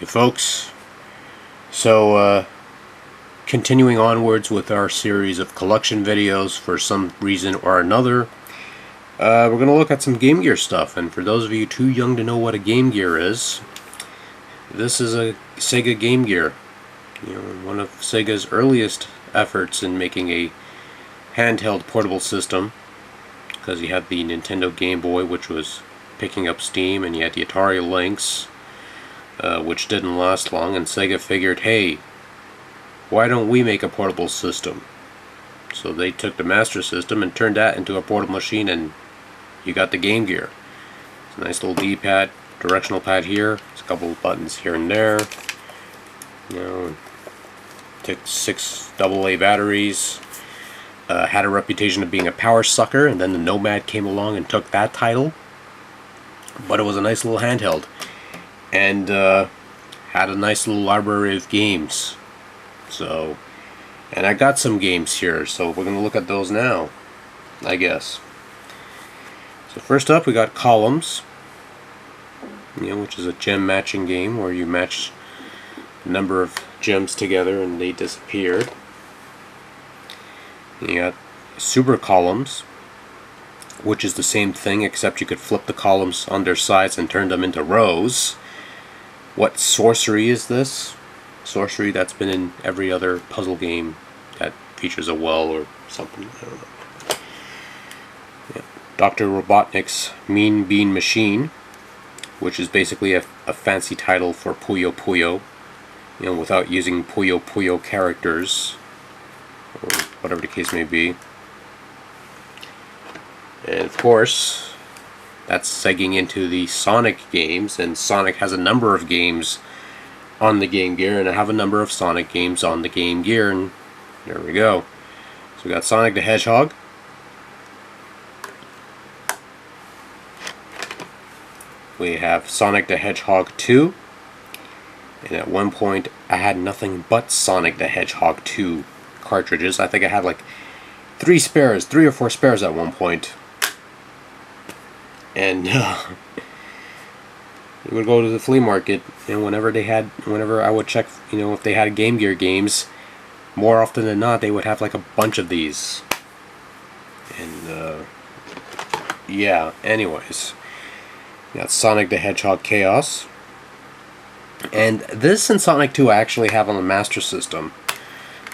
Hey folks, so continuing onwards with our series of collection videos for some reason or another, we're going to look at some Game Gear stuff. And for those of you too young to know what a Game Gear is, this is a Sega Game Gear. One of Sega's earliest efforts in making a handheld portable system, because you had the Nintendo Game Boy, which was picking up steam, and you had the Atari Lynx, which didn't last long, and Sega figured, hey, why don't we make a portable system? So they took the Master System and turned that into a portable machine, and you got the Game Gear. It's a nice little D-pad, directional pad here, there's a couple of buttons here and there. Took 6 AA batteries, had a reputation of being a power sucker, and then the Nomad came along and took that title. But it was a nice little handheld, and had a nice little library of games. So, and I got some games here, so we're going to look at those now, I guess. So first up, we got Columns, which is a gem matching game where you match a number of gems together and they disappeared. You got Super Columns, which is the same thing, except you could flip the columns on their sides and turn them into rows. What sorcery is this? Sorcery that's been in every other puzzle game that features a well or something. I don't know. Yeah. Dr. Robotnik's Mean Bean Machine, which is basically a fancy title for Puyo Puyo, without using Puyo Puyo characters, or whatever the case may be. And of course, that's segging into the Sonic games, and Sonic has a number of games on the Game Gear, and I have a number of Sonic games on the Game Gear, and there we go. So we got Sonic the Hedgehog, we have Sonic the Hedgehog 2, and at one point I had nothing but Sonic the Hedgehog 2 cartridges. I think I had like 3 or 4 spares at one point. And we would go to the flea market, and whenever I would check, if they had Game Gear games, more often than not, they would have like a bunch of these. And yeah, anyways, we got Sonic the Hedgehog Chaos, and this and Sonic 2 I actually have on the Master System,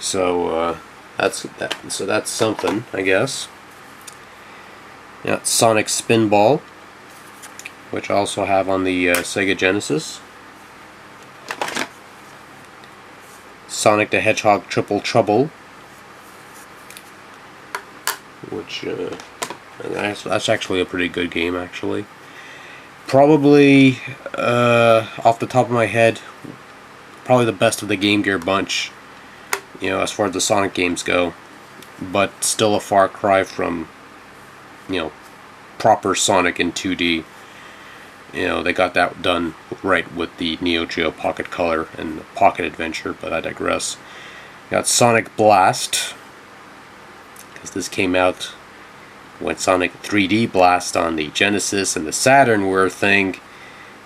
so that's something, I guess. Yeah, Sonic Spinball, which I also have on the Sega Genesis. Sonic the Hedgehog Triple Trouble, which that's actually a pretty good game, actually. Probably, off the top of my head, probably the best of the Game Gear bunch, as far as the Sonic games go, but still a far cry from, proper Sonic in 2D. They got that done right with the Neo Geo Pocket Color and Pocket Adventure, but I digress. Got Sonic Blast, because this came out when Sonic 3D Blast on the Genesis and the Saturn were a thing,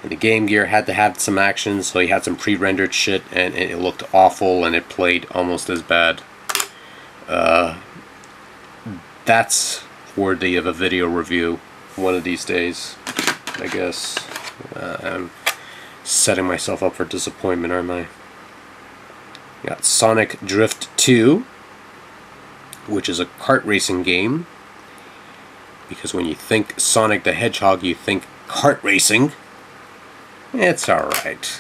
and the Game Gear had to have some action, so he had some pre-rendered shit, and it looked awful, and it played almost as bad. That's worthy of a video review one of these days, I guess. I'm setting myself up for disappointment, aren't I? Got Sonic Drift 2, which is a kart racing game, because when you think Sonic the Hedgehog, you think kart racing. It's alright.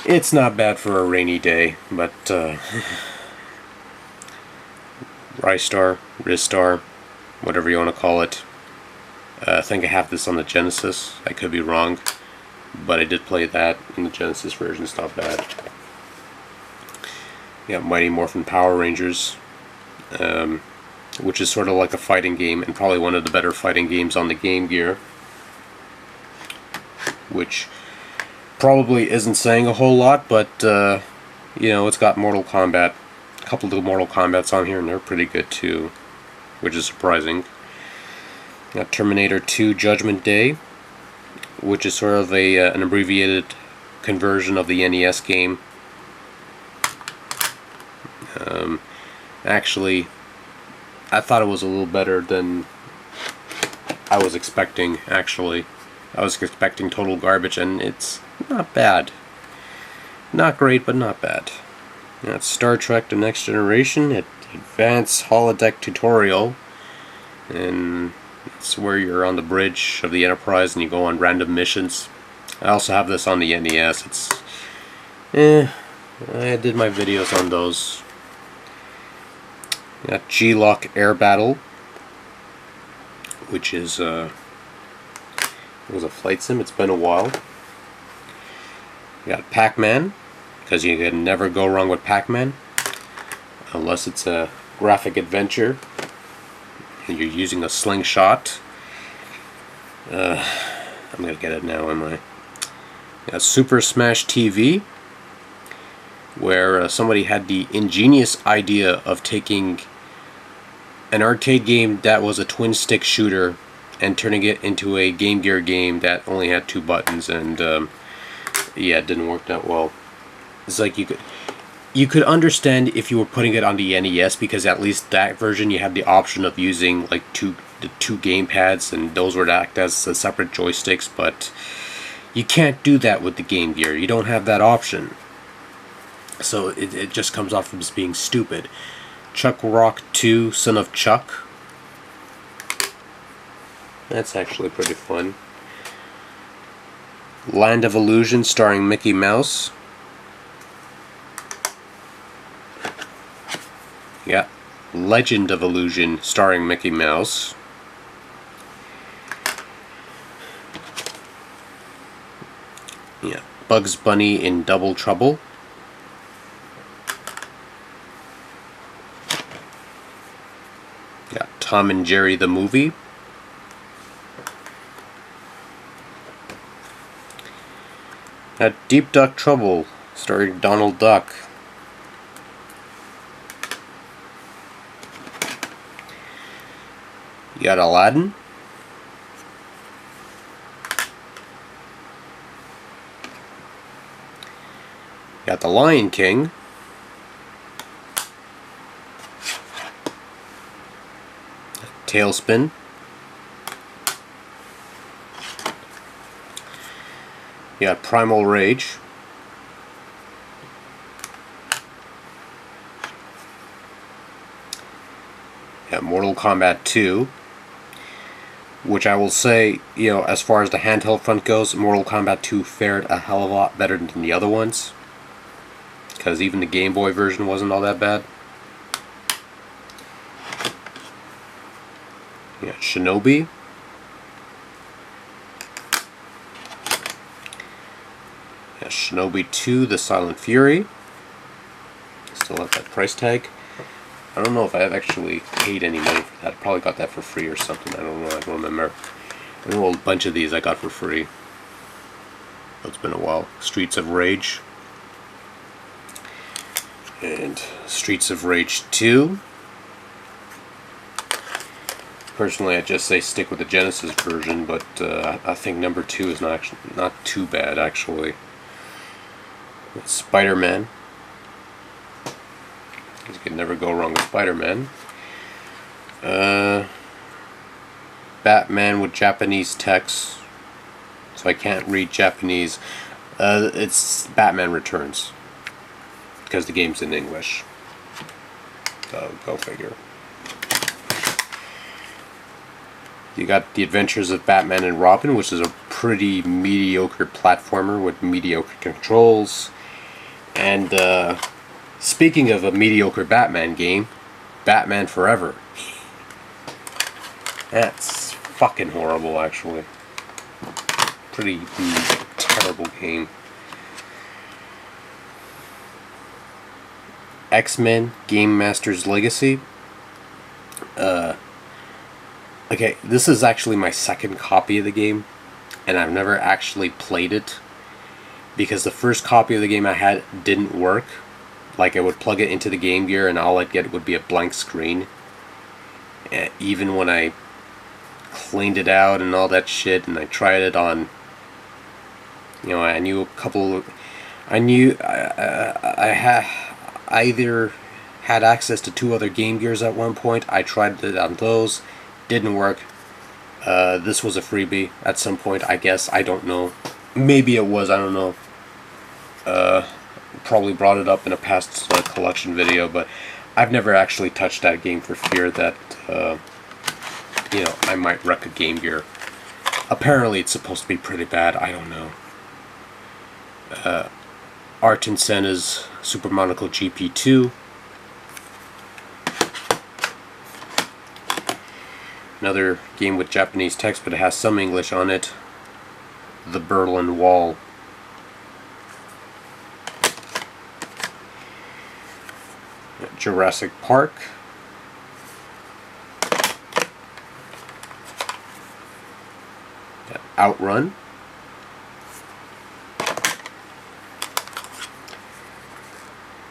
It's not bad for a rainy day, but Ristar, whatever you want to call it. I think I have this on the Genesis. I could be wrong, but I did play that in the Genesis version. It's not bad. You got Mighty Morphin Power Rangers, which is sort of like a fighting game, and probably one of the better fighting games on the Game Gear, which probably isn't saying a whole lot, but it's got Mortal Kombat, a couple of Mortal Kombats on here, and they're pretty good too, which is surprising. Got Terminator 2 Judgment Day, which is sort of an abbreviated conversion of the NES game. Actually, I thought it was a little better than I was expecting. Actually, I was expecting total garbage, and it's not bad. Not great, but not bad. That's Star Trek: The Next Generation, Advanced Holodeck Tutorial, and it's where you're on the bridge of the Enterprise and you go on random missions. I also have this on the NES. I did my videos on those. Got G-Lock Air Battle, which is it was a flight sim. It's been a while. You got Pac-Man, because you can never go wrong with Pac-Man, unless it's a graphic adventure and you're using a slingshot. I'm gonna get it now, am I? Got Super Smash TV, where somebody had the ingenious idea of taking an arcade game that was a twin stick shooter and turning it into a Game Gear game that only had 2 buttons, and yeah, it didn't work that well. It's like you could understand if you were putting it on the NES, because at least that version you had the option of using like the two game pads, and those would act as separate joysticks, but you can't do that with the Game Gear. You don't have that option. So it just comes off as being stupid. Chuck Rock 2, Son of Chuck. That's actually pretty fun. Land of Illusion starring Mickey Mouse. Yeah. Legend of Illusion starring Mickey Mouse. Yeah. Bugs Bunny in Double Trouble. Got Tom and Jerry the movie. Got Deep Duck Trouble starring Donald Duck. You got Aladdin. You got The Lion King. Tailspin. You got Primal Rage. You got Mortal Kombat 2. Which I will say, you know, as far as the handheld front goes, Mortal Kombat 2 fared a hell of a lot better than the other ones. Because even the Game Boy version wasn't all that bad. You got Shinobi. You got Shinobi 2, The Silent Fury. Still have that price tag. I don't know if I've actually paid any money for that. I probably got that for free or something. I don't know. I don't remember. I know a bunch of these I got for free. It's been a while. Streets of Rage. And Streets of Rage 2. Personally, I'd just say stick with the Genesis version, but I think number 2 is not too bad, actually. Spider-Man. You can never go wrong with Spider-Man. Batman with Japanese text, so I can't read Japanese. It's Batman Returns, because the game's in English. So, go figure. You got The Adventures of Batman and Robin, which is a pretty mediocre platformer with mediocre controls. And speaking of a mediocre Batman game, Batman Forever. That's fucking horrible, actually. Pretty terrible game. X-Men Game Master's Legacy. Okay, this is actually my second copy of the game, and I've never actually played it, because the first copy of the game I had didn't work. Like, I would plug it into the Game Gear and all I'd get would be a blank screen. Even when I cleaned it out and all that shit, and I tried it on You know, I knew a couple. I either had access to 2 other Game Gears at one point. I tried it on those, didn't work. This was a freebie at some point, I guess. I don't know. Maybe it was. I don't know. Probably brought it up in a past collection video, but I've never actually touched that game for fear that you know, I might wreck a Game Gear. Apparently, it's supposed to be pretty bad. I don't know. Art and Senna's Super Monaco GP2. Another game with Japanese text, but it has some English on it. The Berlin Wall. Jurassic Park. Outrun.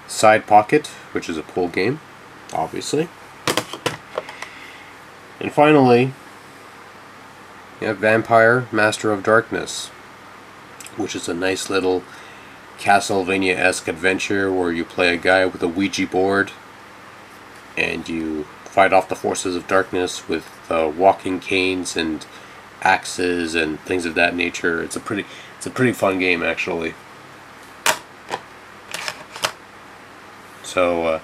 Side Pocket, which is a pool game, obviously. And finally, you have Vampire Master of Darkness, which is a nice little Castlevania-esque adventure where you play a guy with a Ouija board and you fight off the forces of darkness with walking canes and axes and things of that nature. It's a pretty fun game, actually. So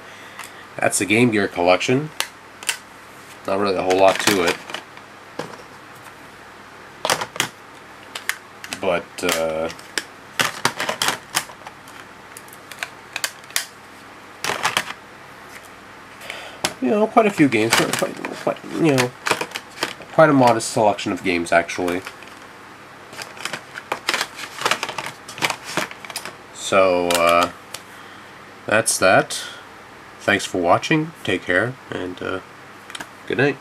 that's the Game Gear collection. Not really a whole lot to it, but you know, quite a few games. Quite, you know, quite a modest selection of games, actually. So that's that. Thanks for watching. Take care, and good night.